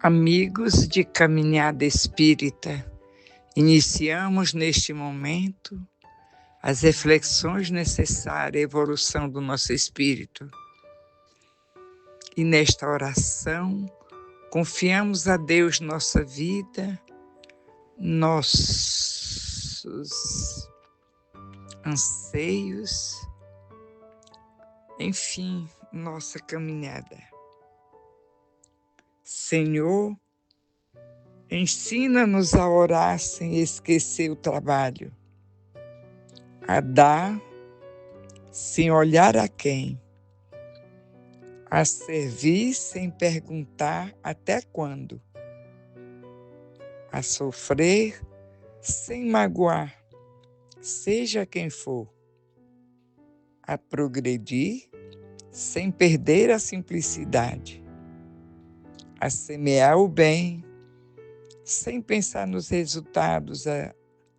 Amigos de Caminhada Espírita, iniciamos neste momento as reflexões necessárias à evolução do nosso espírito. E nesta oração, confiamos a Deus nossa vida, nossos anseios, enfim, nossa caminhada. Senhor, ensina-nos a orar sem esquecer o trabalho, a dar sem olhar a quem, a servir sem perguntar até quando, a sofrer sem magoar, seja quem for, a progredir sem perder a simplicidade, a semear o bem, sem pensar nos resultados,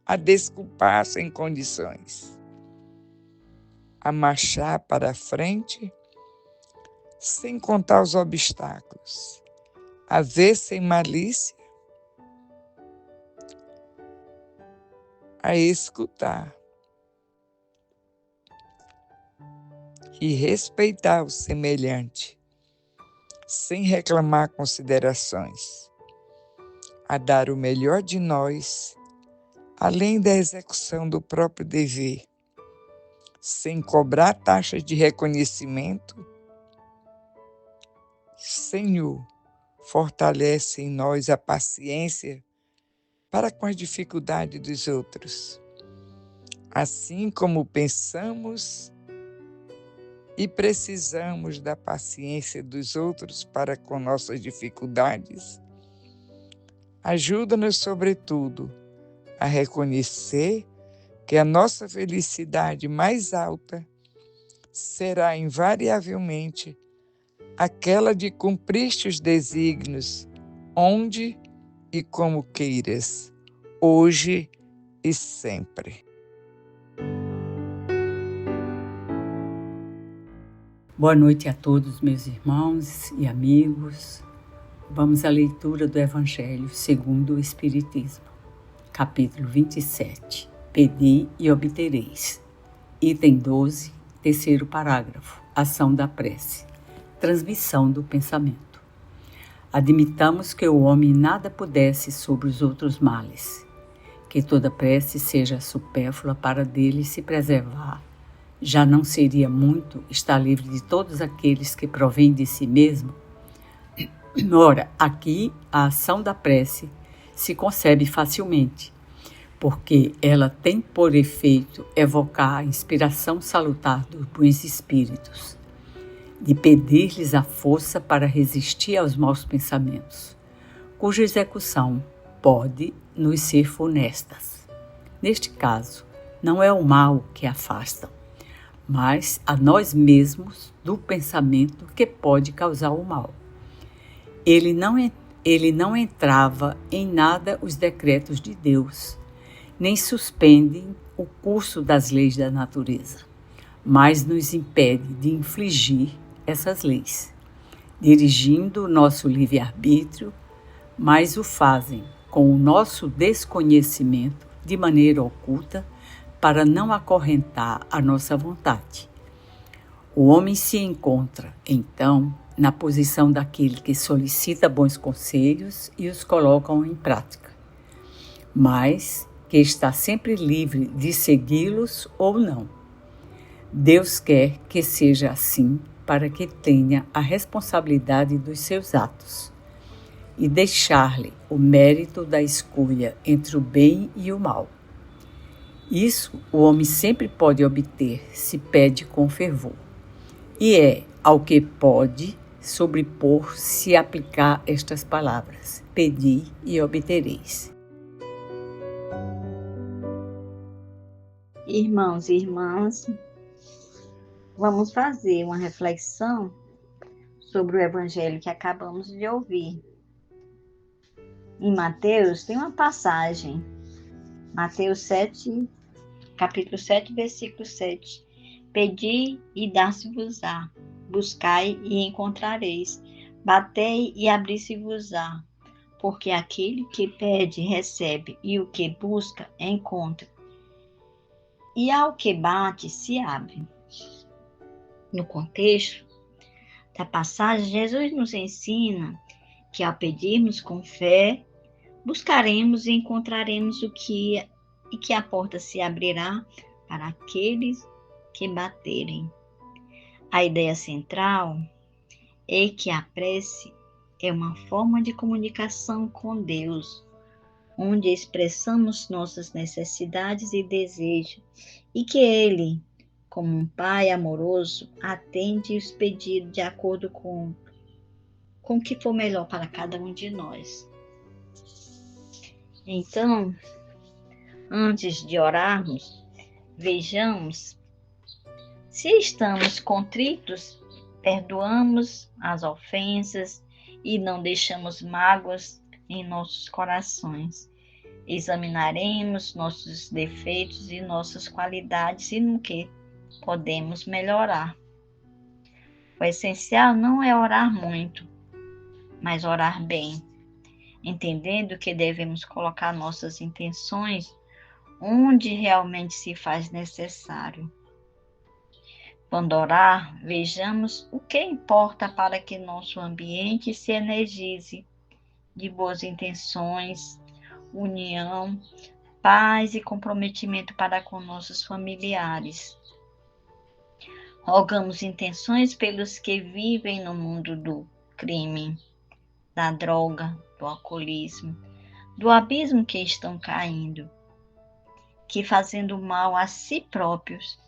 a desculpar sem condições, a marchar para frente, sem contar os obstáculos, a ver sem malícia, a escutar e respeitar o semelhante, sem reclamar considerações, a dar o melhor de nós, além da execução do próprio dever, sem cobrar taxas de reconhecimento. Senhor, fortalece em nós a paciência para com as dificuldades dos outros, assim como pensamos e precisamos da paciência dos outros para com nossas dificuldades. Ajuda-nos, sobretudo, a reconhecer que a nossa felicidade mais alta será invariavelmente aquela de cumprir os desígnios, onde e como queiras, hoje e sempre. Boa noite a todos, meus irmãos e amigos. Vamos à leitura do Evangelho segundo o Espiritismo, capítulo 27. Pedi e obtereis. Item 12, terceiro parágrafo. Ação da prece. Transmissão do pensamento. Admitamos que o homem nada pudesse sobre os outros males, que toda prece seja supérflua para dele se preservar. Já não seria muito estar livre de todos aqueles que provêm de si mesmo? Ora, aqui a ação da prece se concebe facilmente, porque ela tem por efeito evocar a inspiração salutar dos bons espíritos, de pedir-lhes a força para resistir aos maus pensamentos, cuja execução pode nos ser funestas. Neste caso, não é o mal que afasta, mas a nós mesmos do pensamento que pode causar o mal. Ele não entrava em nada os decretos de Deus, nem suspende o curso das leis da natureza, mas nos impede de infligir essas leis, dirigindo o nosso livre-arbítrio, mas o fazem com o nosso desconhecimento de maneira oculta, para não acorrentar a nossa vontade. O homem se encontra, então, na posição daquele que solicita bons conselhos e os coloca em prática, mas que está sempre livre de segui-los ou não. Deus quer que seja assim para que tenha a responsabilidade dos seus atos e deixar-lhe o mérito da escolha entre o bem e o mal. Isso o homem sempre pode obter se pede com fervor. E é ao que pode sobrepor se aplicar estas palavras: pedi e obtereis. Irmãos e irmãs, vamos fazer uma reflexão sobre o Evangelho que acabamos de ouvir. Em Mateus tem uma passagem, Mateus 7, capítulo 7, versículo 7. Pedi e dar-se-vos-á, buscai e encontrareis, batei e abri-se-vos-á, porque aquele que pede, recebe, e o que busca, encontra, e ao que bate, se abre. No contexto da passagem, Jesus nos ensina que ao pedirmos com fé, buscaremos e encontraremos e que a porta se abrirá para aqueles que baterem. A ideia central é que a prece é uma forma de comunicação com Deus, onde expressamos nossas necessidades e desejos, e que Ele, como um Pai amoroso, atende os pedidos de acordo com o que for melhor para cada um de nós. Então, antes de orarmos, vejamos se estamos contritos, perdoamos as ofensas e não deixamos mágoas em nossos corações. Examinaremos nossos defeitos e nossas qualidades e no que podemos melhorar. O essencial não é orar muito, mas orar bem, entendendo que devemos colocar nossas intenções onde realmente se faz necessário. Quando orar, vejamos o que importa para que nosso ambiente se energize de boas intenções, união, paz e comprometimento para com nossos familiares. Rogamos intenções pelos que vivem no mundo do crime, da droga, do alcoolismo, do abismo que estão caindo, que fazendo mal a si próprios,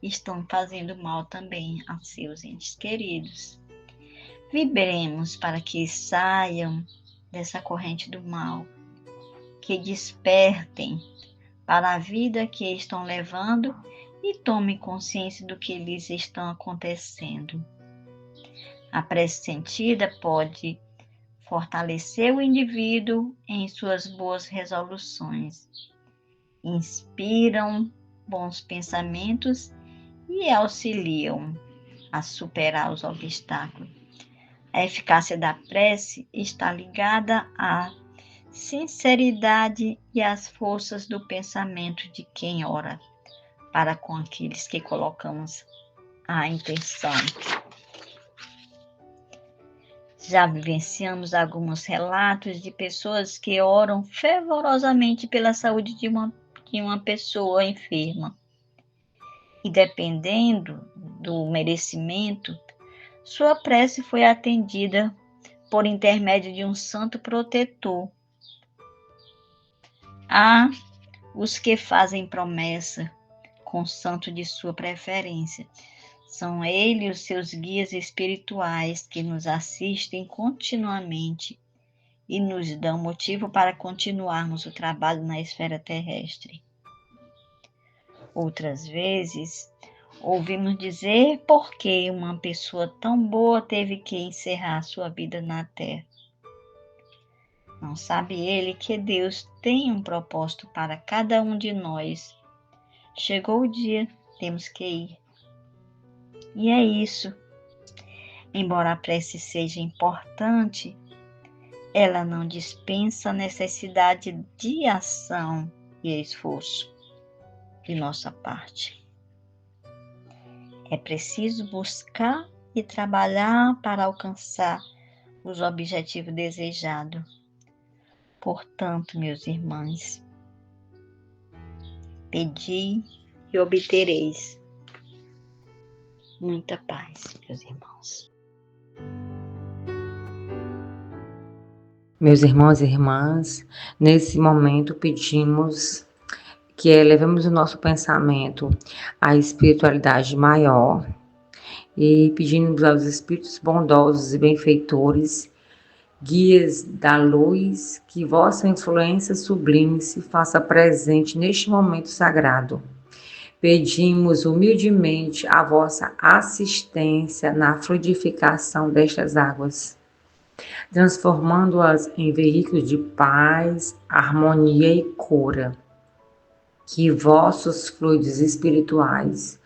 estão fazendo mal também a seus entes queridos. Vibremos para que saiam dessa corrente do mal, que despertem para a vida que estão levando e tomem consciência do que lhes está acontecendo. A prece sentida pode fortalecer o indivíduo em suas boas resoluções, inspiram bons pensamentos e auxiliam a superar os obstáculos. A eficácia da prece está ligada à sinceridade e às forças do pensamento de quem ora, para com aqueles que colocamos a intenção. Já vivenciamos alguns relatos de pessoas que oram fervorosamente pela saúde de uma pessoa enferma. E dependendo do merecimento, sua prece foi atendida por intermédio de um santo protetor. Há os que fazem promessa com o santo de sua preferência. São eles os seus guias espirituais que nos assistem continuamente e nos dão motivo para continuarmos o trabalho na esfera terrestre. Outras vezes, ouvimos dizer por que uma pessoa tão boa teve que encerrar sua vida na Terra. Não sabe ele que Deus tem um propósito para cada um de nós. Chegou o dia, temos que ir. E é isso. Embora a prece seja importante, ela não dispensa a necessidade de ação e esforço de nossa parte. É preciso buscar e trabalhar para alcançar os objetivos desejados. Portanto, meus irmãos, pedi e obtereis. Muita paz, meus irmãos. Meus irmãos e irmãs, nesse momento pedimos que elevemos o nosso pensamento à espiritualidade maior e pedimos aos espíritos bondosos e benfeitores, guias da luz, que vossa influência sublime se faça presente neste momento sagrado. Pedimos humildemente a vossa assistência na fluidificação destas águas, transformando-as em veículos de paz, harmonia e cura. Que vossos fluidos espirituais,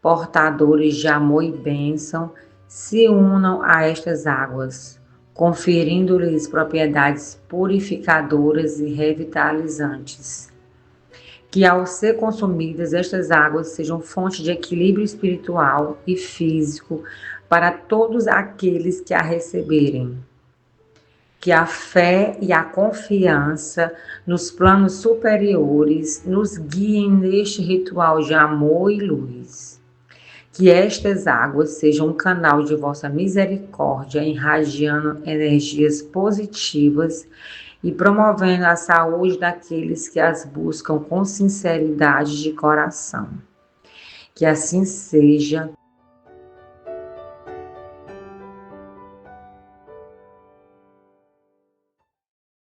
portadores de amor e bênção, se unam a estas águas, conferindo-lhes propriedades purificadoras e revitalizantes. Que ao ser consumidas, estas águas sejam fonte de equilíbrio espiritual e físico para todos aqueles que a receberem. Que a fé e a confiança nos planos superiores nos guiem neste ritual de amor e luz. Que estas águas sejam um canal de vossa misericórdia, irradiando energias positivas e promovendo a saúde daqueles que as buscam com sinceridade de coração. Que assim seja,